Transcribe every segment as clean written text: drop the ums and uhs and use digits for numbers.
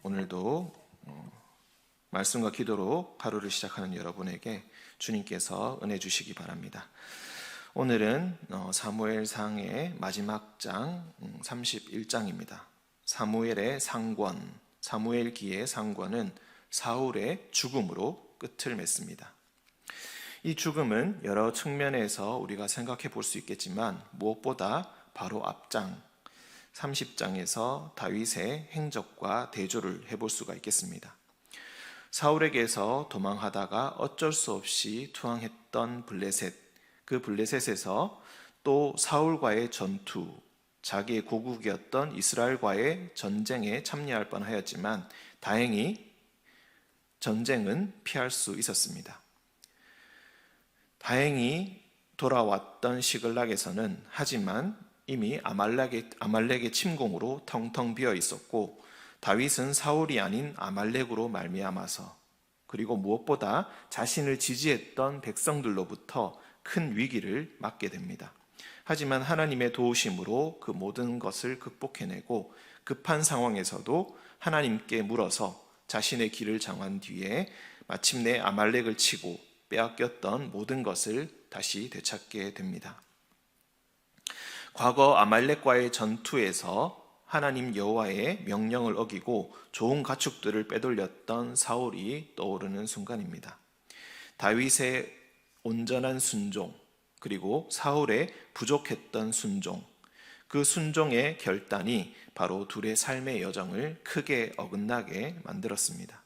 오늘도 말씀과 기도로 하루를 시작하는 여러분에게 주님께서 은혜 주시기 바랍니다. 오늘은 사무엘상의 마지막 장 31장입니다. 사무엘의 상권, 사무엘기의 상권은 사울의 죽음으로 끝을 맺습니다. 이 죽음은 여러 측면에서 우리가 생각해 볼 수 있겠지만 무엇보다 바로 앞장 30장에서 다윗의 행적과 대조를 해볼 수가 있겠습니다. 사울에게서 도망하다가 어쩔 수 없이 투항했던 블레셋, 그 블레셋에서 또 사울과의 전투, 자기의 고국이었던 이스라엘과의 전쟁에 참여할 뻔하였지만 다행히 전쟁은 피할 수 있었습니다. 다행히 돌아왔던 시글락에서는 하지만 이미 아말렉의 침공으로 텅텅 비어 있었고 다윗은 사울이 아닌 아말렉으로 말미암아서 그리고 무엇보다 자신을 지지했던 백성들로부터 큰 위기를 맞게 됩니다. 하지만 하나님의 도우심으로 그 모든 것을 극복해내고 급한 상황에서도 하나님께 물어서 자신의 길을 정한 뒤에 마침내 아말렉을 치고 빼앗겼던 모든 것을 다시 되찾게 됩니다. 과거 아말렉과의 전투에서 하나님 여호와의 명령을 어기고 좋은 가축들을 빼돌렸던 사울이 떠오르는 순간입니다. 다윗의 온전한 순종, 그리고 사울의 부족했던 순종, 그 순종의 결단이 바로 둘의 삶의 여정을 크게 어긋나게 만들었습니다.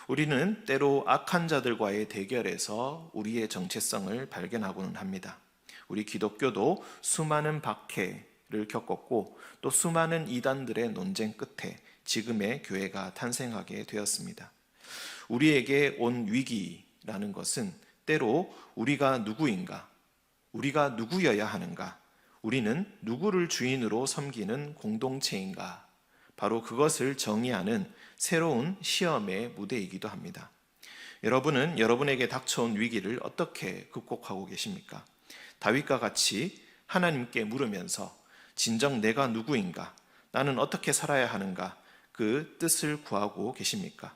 우리는 때로 악한 자들과의 대결에서 우리의 정체성을 발견하고는 합니다. 우리 기독교도 수많은 박해를 겪었고 또 수많은 이단들의 논쟁 끝에 지금의 교회가 탄생하게 되었습니다. 우리에게 온 위기라는 것은 때로 우리가 누구인가, 우리가 누구여야 하는가, 우리는 누구를 주인으로 섬기는 공동체인가, 바로 그것을 정의하는 새로운 시험의 무대이기도 합니다. 여러분은 여러분에게 닥쳐온 위기를 어떻게 극복하고 계십니까? 다윗과 같이 하나님께 물으면서 진정 내가 누구인가? 나는 어떻게 살아야 하는가? 그 뜻을 구하고 계십니까?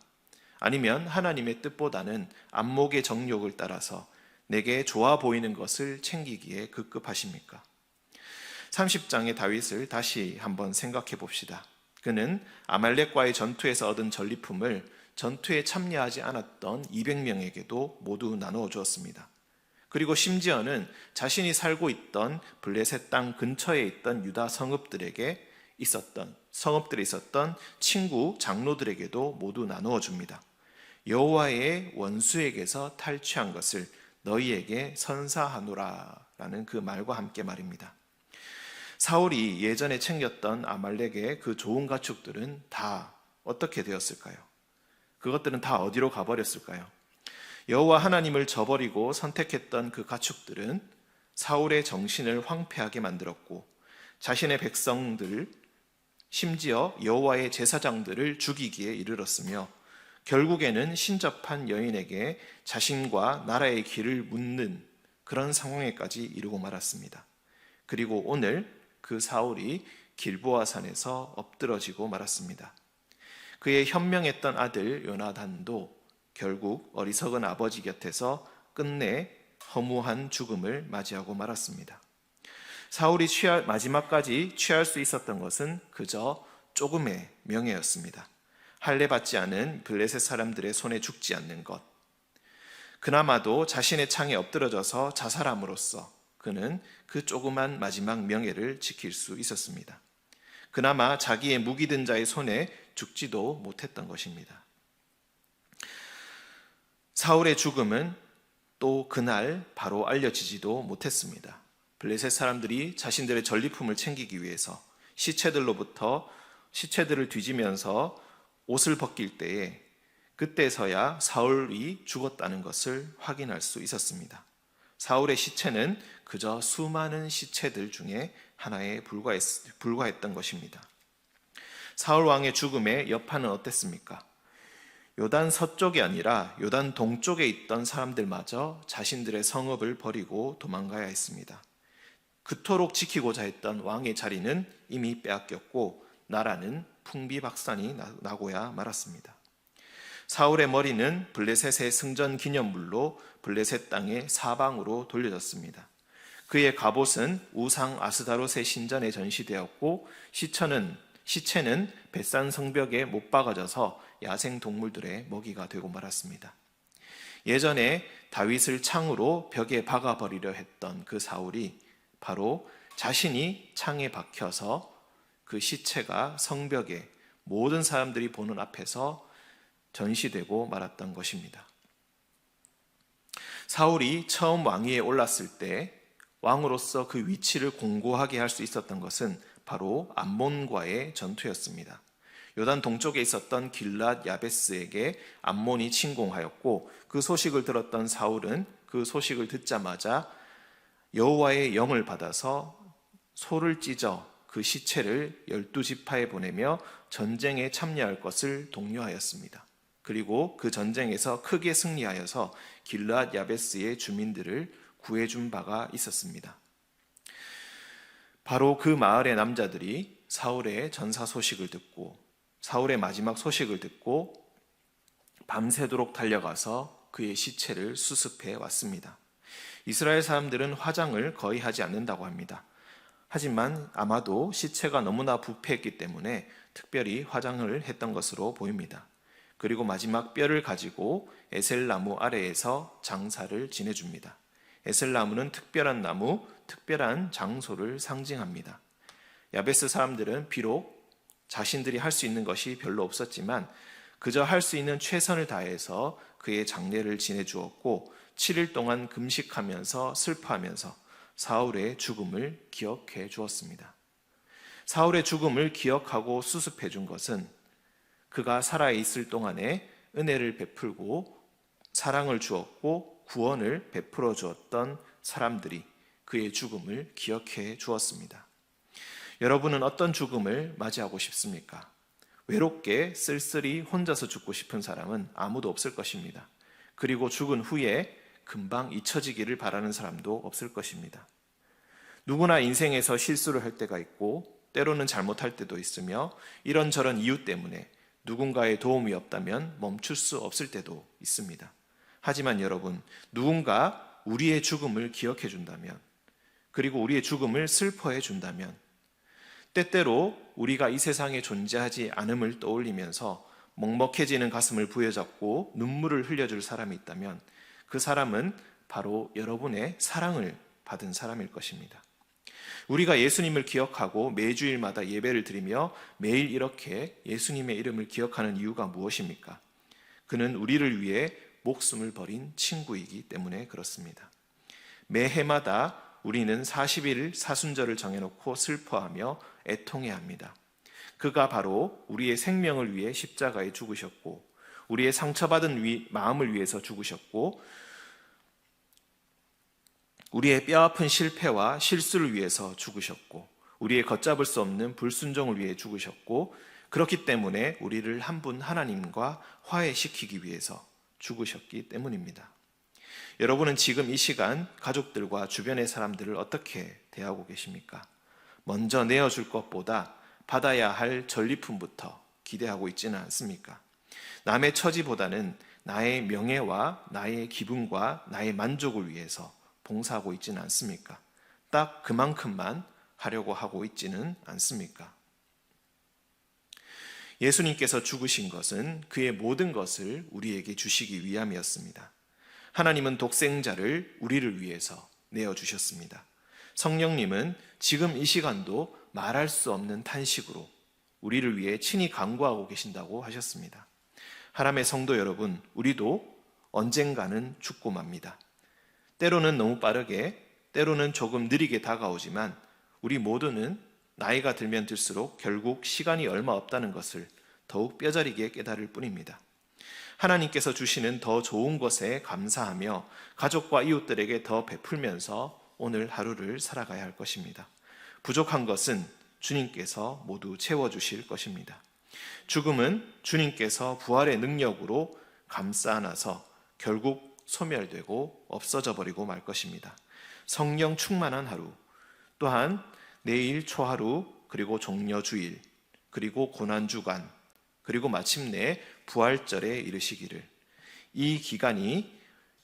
아니면 하나님의 뜻보다는 안목의 정욕을 따라서 내게 좋아 보이는 것을 챙기기에 급급하십니까? 30장의 다윗을 다시 한번 생각해 봅시다. 그는 아말렉과의 전투에서 얻은 전리품을 전투에 참여하지 않았던 200명에게도 모두 나누어 주었습니다. 그리고 심지어는 자신이 살고 있던 블레셋 땅 근처에 있던 유다 성읍들에 있었던 친구 장로들에게도 모두 나누어 줍니다. 여호와의 원수에게서 탈취한 것을 너희에게 선사하노라 라는 그 말과 함께 말입니다. 사울이 예전에 챙겼던 아말렉의 그 좋은 가축들은 다 어떻게 되었을까요? 그것들은 다 어디로 가버렸을까요? 여호와 하나님을 저버리고 선택했던 그 가축들은 사울의 정신을 황폐하게 만들었고 자신의 백성들, 심지어 여호와의 제사장들을 죽이기에 이르렀으며 결국에는 신접한 여인에게 자신과 나라의 길을 묻는 그런 상황에까지 이르고 말았습니다. 그리고 오늘 그 사울이 길보아산에서 엎드러지고 말았습니다. 그의 현명했던 아들 요나단도 결국 어리석은 아버지 곁에서 끝내 허무한 죽음을 맞이하고 말았습니다. 사울이 마지막까지 취할 수 있었던 것은 그저 조금의 명예였습니다. 할례받지 않은 블레셋 사람들의 손에 죽지 않는 것. 그나마도 자신의 창에 엎드러져서 자살함으로써 그는 그 조그만 마지막 명예를 지킬 수 있었습니다. 그나마 자기의 무기 든 자의 손에 죽지도 못했던 것입니다. 사울의 죽음은 또 그날 바로 알려지지도 못했습니다. 블레셋 사람들이 자신들의 전리품을 챙기기 위해서 시체들을 뒤지면서 옷을 벗길 때에 그때서야 사울이 죽었다는 것을 확인할 수 있었습니다. 사울의 시체는 그저 수많은 시체들 중에 하나에 불과했던 것입니다. 사울 왕의 죽음의 여파는 어땠습니까? 요단 서쪽이 아니라 요단 동쪽에 있던 사람들마저 자신들의 성읍을 버리고 도망가야 했습니다. 그토록 지키고자 했던 왕의 자리는 이미 빼앗겼고 나라는 풍비박산이 나고야 말았습니다. 사울의 머리는 블레셋의 승전 기념물로 블레셋 땅의 사방으로 돌려졌습니다. 그의 갑옷은 우상 아스다롯의 신전에 전시되었고 시체는 벳산 성벽에 못 박아져서 야생 동물들의 먹이가 되고 말았습니다. 예전에 다윗을 창으로 벽에 박아버리려 했던 그 사울이 바로 자신이 창에 박혀서 그 시체가 성벽에 모든 사람들이 보는 앞에서 전시되고 말았던 것입니다. 사울이 처음 왕위에 올랐을 때 왕으로서 그 위치를 공고하게 할 수 있었던 것은 바로 암몬과의 전투였습니다. 요단 동쪽에 있었던 길랏 야베스에게 암몬이 침공하였고 그 소식을 들었던 사울은 그 소식을 듣자마자 여호와의 영을 받아서 소를 찢어 그 시체를 12지파에 보내며 전쟁에 참여할 것을 독려하였습니다. 그리고 그 전쟁에서 크게 승리하여서 길랏 야베스의 주민들을 구해준 바가 있었습니다. 바로 그 마을의 남자들이 사울의 전사 소식을 듣고 사울의 마지막 소식을 듣고 밤새도록 달려가서 그의 시체를 수습해 왔습니다. 이스라엘 사람들은 화장을 거의 하지 않는다고 합니다. 하지만 아마도 시체가 너무나 부패했기 때문에 특별히 화장을 했던 것으로 보입니다. 그리고 마지막 뼈를 가지고 에셀나무 아래에서 장사를 지내줍니다. 에셀나무는 특별한 나무, 특별한 장소를 상징합니다. 야베스 사람들은 비록 자신들이 할 수 있는 것이 별로 없었지만 그저 할 수 있는 최선을 다해서 그의 장례를 지내주었고 7일 동안 금식하면서 슬퍼하면서 사울의 죽음을 기억해 주었습니다. 사울의 죽음을 기억하고 수습해 준 것은 그가 살아있을 동안에 은혜를 베풀고 사랑을 주었고 구원을 베풀어 주었던 사람들이 그의 죽음을 기억해 주었습니다. 여러분은 어떤 죽음을 맞이하고 싶습니까? 외롭게 쓸쓸히 혼자서 죽고 싶은 사람은 아무도 없을 것입니다. 그리고 죽은 후에 금방 잊혀지기를 바라는 사람도 없을 것입니다. 누구나 인생에서 실수를 할 때가 있고 때로는 잘못할 때도 있으며 이런저런 이유 때문에 누군가의 도움이 없다면 멈출 수 없을 때도 있습니다. 하지만 여러분, 누군가 우리의 죽음을 기억해 준다면 그리고 우리의 죽음을 슬퍼해 준다면 때때로 우리가 이 세상에 존재하지 않음을 떠올리면서 먹먹해지는 가슴을 부여잡고 눈물을 흘려줄 사람이 있다면 그 사람은 바로 여러분의 사랑을 받은 사람일 것입니다. 우리가 예수님을 기억하고 매주일마다 예배를 드리며 매일 이렇게 예수님의 이름을 기억하는 이유가 무엇입니까? 그는 우리를 위해 목숨을 버린 친구이기 때문에 그렇습니다. 매해마다 우리는 40일 사순절을 정해놓고 슬퍼하며 애통해야 합니다. 그가 바로 우리의 생명을 위해 십자가에 죽으셨고 우리의 상처받은 마음을 위해서 죽으셨고 우리의 뼈아픈 실패와 실수를 위해서 죽으셨고 우리의 걷잡을 수 없는 불순종을 위해 죽으셨고 그렇기 때문에 우리를 한 분 하나님과 화해시키기 위해서 죽으셨기 때문입니다. 여러분은 지금 이 시간 가족들과 주변의 사람들을 어떻게 대하고 계십니까? 먼저 내어줄 것보다 받아야 할 전리품부터 기대하고 있지는 않습니까? 남의 처지보다는 나의 명예와 나의 기분과 나의 만족을 위해서 봉사하고 있지는 않습니까? 딱 그만큼만 하려고 하고 있지는 않습니까? 예수님께서 죽으신 것은 그의 모든 것을 우리에게 주시기 위함이었습니다. 하나님은 독생자를 우리를 위해서 내어주셨습니다. 성령님은 지금 이 시간도 말할 수 없는 탄식으로 우리를 위해 친히 간구하고 계신다고 하셨습니다. 하나님의 성도 여러분, 우리도 언젠가는 죽고 맙니다. 때로는 너무 빠르게, 때로는 조금 느리게 다가오지만 우리 모두는 나이가 들면 들수록 결국 시간이 얼마 없다는 것을 더욱 뼈저리게 깨달을 뿐입니다. 하나님께서 주시는 더 좋은 것에 감사하며 가족과 이웃들에게 더 베풀면서 오늘 하루를 살아가야 할 것입니다. 부족한 것은 주님께서 모두 채워주실 것입니다. 죽음은 주님께서 부활의 능력으로 감싸 안아서 결국 소멸되고 없어져 버리고 말 것입니다. 성령 충만한 하루, 또한 내일 초하루 그리고 종려주일, 그리고 고난주간, 그리고 마침내 부활절에 이르시기를. 이 기간이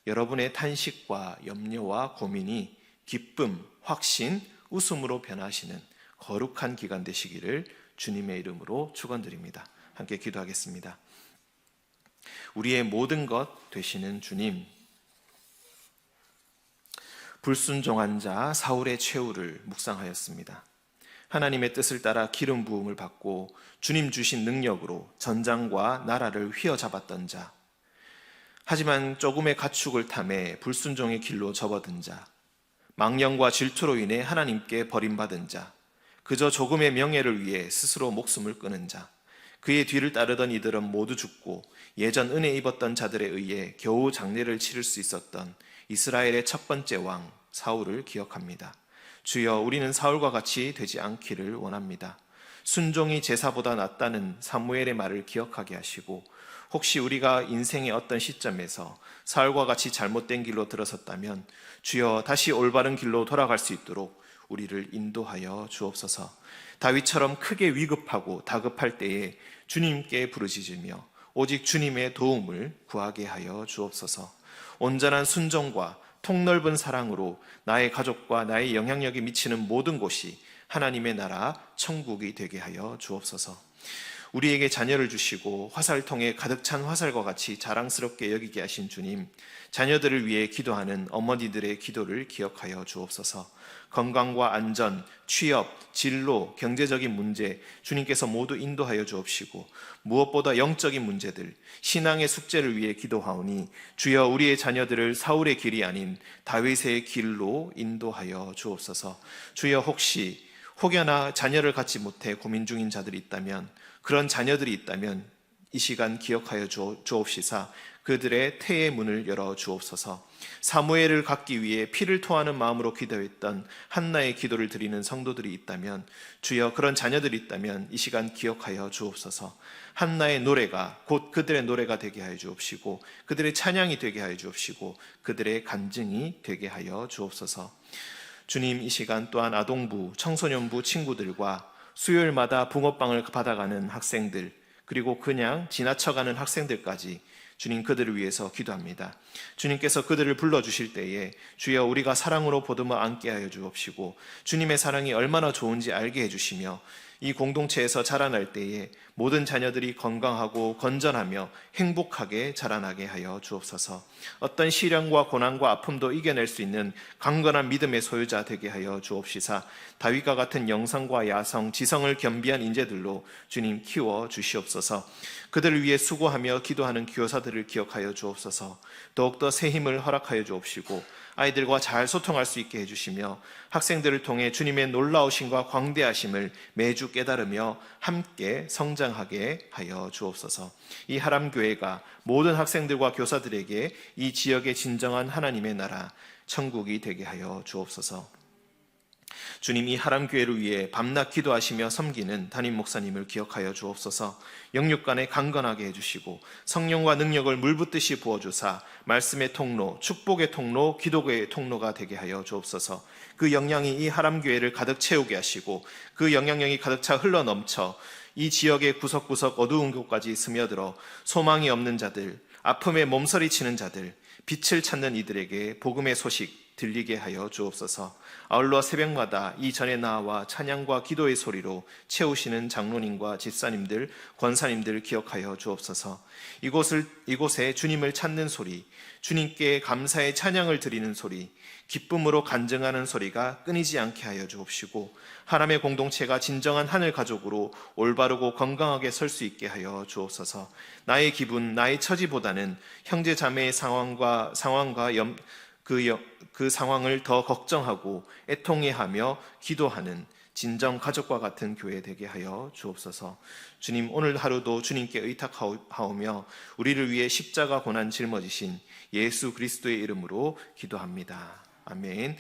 여러분의 탄식과 염려와 고민이 기쁨, 확신, 웃음으로 변하시는 거룩한 기간 되시기를 주님의 이름으로 축원드립니다. 함께 기도하겠습니다. 우리의 모든 것 되시는 주님, 불순종한 자 사울의 최후를 묵상하였습니다. 하나님의 뜻을 따라 기름 부음을 받고 주님 주신 능력으로 전장과 나라를 휘어잡았던 자, 하지만 조금의 가축을 탐해 불순종의 길로 접어든 자, 망령과 질투로 인해 하나님께 버림받은 자, 그저 조금의 명예를 위해 스스로 목숨을 끊은 자, 그의 뒤를 따르던 이들은 모두 죽고 예전 은혜 입었던 자들에 의해 겨우 장례를 치를 수 있었던 이스라엘의 첫 번째 왕 사울을 기억합니다. 주여, 우리는 사울과 같이 되지 않기를 원합니다. 순종이 제사보다 낫다는 사무엘의 말을 기억하게 하시고, 혹시 우리가 인생의 어떤 시점에서 사울과 같이 잘못된 길로 들어섰다면 주여, 다시 올바른 길로 돌아갈 수 있도록 우리를 인도하여 주옵소서. 다윗처럼 크게 위급하고 다급할 때에 주님께 부르짖으며 오직 주님의 도움을 구하게 하여 주옵소서. 온전한 순종과 통넓은 사랑으로 나의 가족과 나의 영향력이 미치는 모든 곳이 하나님의 나라 천국이 되게 하여 주옵소서. 우리에게 자녀를 주시고 화살통에 가득 찬 화살과 같이 자랑스럽게 여기게 하신 주님, 자녀들을 위해 기도하는 어머니들의 기도를 기억하여 주옵소서. 건강과 안전, 취업, 진로, 경제적인 문제 주님께서 모두 인도하여 주옵시고, 무엇보다 영적인 문제들, 신앙의 숙제를 위해 기도하오니 주여, 우리의 자녀들을 사울의 길이 아닌 다윗의 길로 인도하여 주옵소서. 주여, 혹여나 자녀를 갖지 못해 고민 중인 자들이 있다면, 그런 자녀들이 있다면 이 시간 기억하여 주옵시사 그들의 태의 문을 열어 주옵소서. 사무엘을 갖기 위해 피를 토하는 마음으로 기도했던 한나의 기도를 드리는 성도들이 있다면, 주여, 그런 자녀들이 있다면 이 시간 기억하여 주옵소서. 한나의 노래가 곧 그들의 노래가 되게 하여 주옵시고, 그들의 찬양이 되게 하여 주옵시고, 그들의 간증이 되게 하여 주옵소서. 주님, 이 시간 또한 아동부, 청소년부 친구들과 수요일마다 붕어빵을 받아가는 학생들, 그리고 그냥 지나쳐가는 학생들까지 주님, 그들을 위해서 기도합니다. 주님께서 그들을 불러주실 때에 주여, 우리가 사랑으로 보듬어 안게 하여 주옵시고, 주님의 사랑이 얼마나 좋은지 알게 해주시며, 이 공동체에서 자라날 때에 모든 자녀들이 건강하고 건전하며 행복하게 자라나게 하여 주옵소서. 어떤 시련과 고난과 아픔도 이겨낼 수 있는 강건한 믿음의 소유자 되게 하여 주옵시사 다윗과 같은 영성과 야성, 지성을 겸비한 인재들로 주님 키워 주시옵소서. 그들을 위해 수고하며 기도하는 교사들을 기억하여 주옵소서. 더욱더 새 힘을 허락하여 주옵시고, 아이들과 잘 소통할 수 있게 해주시며, 학생들을 통해 주님의 놀라우심과 광대하심을 매주 깨달으며 함께 성장하게 하여 주옵소서. 이 하람교회가 모든 학생들과 교사들에게 이 지역의 진정한 하나님의 나라 천국이 되게 하여 주옵소서. 주님, 이 하람교회를 위해 밤낮 기도하시며 섬기는 담임 목사님을 기억하여 주옵소서. 영육간에 강건하게 해주시고 성령과 능력을 물붓듯이 부어주사 말씀의 통로, 축복의 통로, 기도의 통로가 되게 하여 주옵소서. 그 영향이 이 하람교회를 가득 채우게 하시고 그 영향력이 가득 차 흘러넘쳐 이 지역의 구석구석 어두운 곳까지 스며들어 소망이 없는 자들, 아픔에 몸서리치는 자들, 빛을 찾는 이들에게 복음의 소식 들리게 하여 주옵소서. 아울러 새벽마다 이 전에 나와 찬양과 기도의 소리로 채우시는 장로님과 집사님들, 권사님들 기억하여 주옵소서. 이곳에 주님을 찾는 소리, 주님께 감사의 찬양을 드리는 소리, 기쁨으로 간증하는 소리가 끊이지 않게 하여 주옵시고, 하나님의 공동체가 진정한 하늘 가족으로 올바르고 건강하게 설 수 있게 하여 주옵소서. 나의 기분, 나의 처지보다는 형제 자매의 상황과 그 상황을 더 걱정하고 애통해하며 기도하는 진정 가족과 같은 교회 되게 하여 주옵소서. 주님, 오늘 하루도 주님께 의탁하오며 우리를 위해 십자가 고난 짊어지신 예수 그리스도의 이름으로 기도합니다. 아멘.